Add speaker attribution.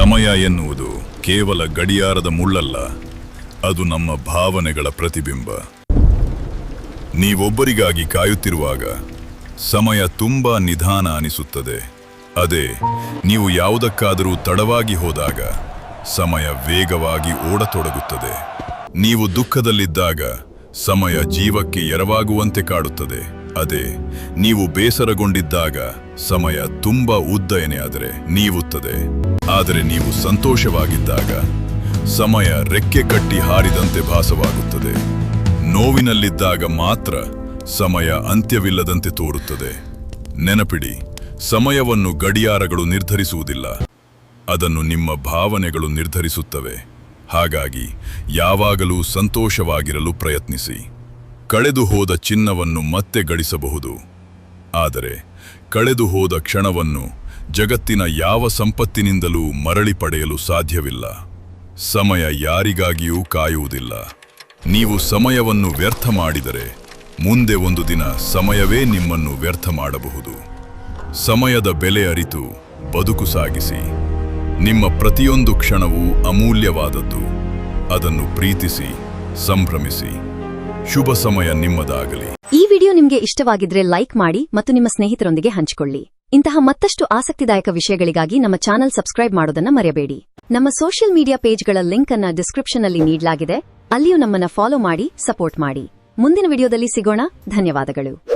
Speaker 1: ಸಮಯ ಎನ್ನುವುದು ಕೇವಲ ಗಡಿಯಾರದ ಮುಳ್ಳಲ್ಲ, ಅದು ನಮ್ಮ ಭಾವನೆಗಳ ಪ್ರತಿಬಿಂಬ. ನೀವೊಬ್ಬರಿಗಾಗಿ ಕಾಯುತ್ತಿರುವಾಗ ಸಮಯ ತುಂಬಾ ನಿಧಾನ ಅನಿಸುತ್ತದೆ. ಅದೇ ನೀವು ಯಾವುದಕ್ಕಾದರೂ ತಡವಾಗಿ ಹೋದಾಗ ಸಮಯ ವೇಗವಾಗಿ ಓಡತೊಡಗುತ್ತದೆ. ನೀವು ದುಃಖದಲ್ಲಿದ್ದಾಗ ಸಮಯ ಜೀವಕ್ಕೆ ಎರವಾಗುವಂತೆ ಕಾಡುತ್ತದೆ. ಅದೇ ನೀವು ಬೇಸರಗೊಂಡಿದ್ದಾಗ ಸಮಯ ತುಂಬಾ ಉದ್ದನೆಯಾದರೆ ನೀವುತ್ತದೆ. ಆದರೆ ನೀವು ಸಂತೋಷವಾಗಿದ್ದಾಗ ಸಮಯ ರೆಕ್ಕೆ ಕಟ್ಟಿ ಹಾರಿದಂತೆ ಭಾಸವಾಗುತ್ತದೆ. ನೋವಿನಲ್ಲಿದ್ದಾಗ ಮಾತ್ರ ಸಮಯ ಅಂತ್ಯವಿಲ್ಲದಂತೆ ತೋರುತ್ತದೆ. ನೆನಪಿಡಿ, ಸಮಯವನ್ನು ಗಡಿಯಾರಗಳು ನಿರ್ಧರಿಸುವುದಿಲ್ಲ, ಅದನ್ನು ನಿಮ್ಮ ಭಾವನೆಗಳು ನಿರ್ಧರಿಸುತ್ತವೆ. ಹಾಗಾಗಿ ಯಾವಾಗಲೂ ಸಂತೋಷವಾಗಿರಲು ಪ್ರಯತ್ನಿಸಿ. ಕಳೆದು ಹೋದ ಚಿನ್ನವನ್ನು ಮತ್ತೆ ಗಳಿಸಬಹುದು, ಆದರೆ ಕಳೆದು ಹೋದ ಕ್ಷಣವನ್ನು ಜಗತ್ತಿನ ಯಾವ ಸಂಪತ್ತಿನಿಂದಲೂ ಮರಳಿ ಪಡೆಯಲು ಸಾಧ್ಯವಿಲ್ಲ. ಸಮಯ ಯಾರಿಗಾಗಿಯೂ ಕಾಯುವುದಿಲ್ಲ. ನೀವು ಸಮಯವನ್ನು ವ್ಯರ್ಥ ಮಾಡಿದರೆ ಮುಂದೆ ಒಂದು ದಿನ ಸಮಯವೇ ನಿಮ್ಮನ್ನು ವ್ಯರ್ಥ ಮಾಡಬಹುದು. ಸಮಯದ ಬೆಲೆ ಅರಿತು ಬದುಕು ಸಾಗಿಸಿ. ನಿಮ್ಮ ಪ್ರತಿಯೊಂದು ಕ್ಷಣವೂ ಅಮೂಲ್ಯವಾದದ್ದು. ಅದನ್ನು ಪ್ರೀತಿಸಿ, ಸಂಭ್ರಮಿಸಿ. ಶುಭ ಸಮಯ ನಿಮ್ಮದಾಗಲಿ.
Speaker 2: ಈ ವಿಡಿಯೋ ನಿಮಗೆ ಇಷ್ಟವಾಗಿದ್ರೆ ಲೈಕ್ ಮಾಡಿ ಮತ್ತು ನಿಮ್ಮ ಸ್ನೇಹಿತರೊಂದಿಗೆ ಹಂಚಿಕೊಳ್ಳಿ. ಇಂತಹ ಮತ್ತಷ್ಟು ಆಸಕ್ತಿದಾಯಕ ವಿಷಯಗಳಿಗಾಗಿ ನಮ್ಮ ಚಾನೆಲ್ ಸಬ್ಸ್ಕ್ರೈಬ್ ಮಾಡೋದನ್ನ ಮರೆಯಬೇಡಿ. ನಮ್ಮ ಸೋಷಿಯಲ್ ಮೀಡಿಯಾ ಪೇಜ್ಗಳ ಲಿಂಕ್ ಅನ್ನ ಡಿಸ್ಕ್ರಿಪ್ಷನ್ ಅಲ್ಲಿ ನೀಡಲಾಗಿದೆ, ಅಲ್ಲಿಯೂ ನಮ್ಮನ್ನ ಫಾಲೋ ಮಾಡಿ, ಸಪೋರ್ಟ್ ಮಾಡಿ. ಮುಂದಿನ ವಿಡಿಯೋದಲ್ಲಿ ಸಿಗೋಣ. ಧನ್ಯವಾದಗಳು.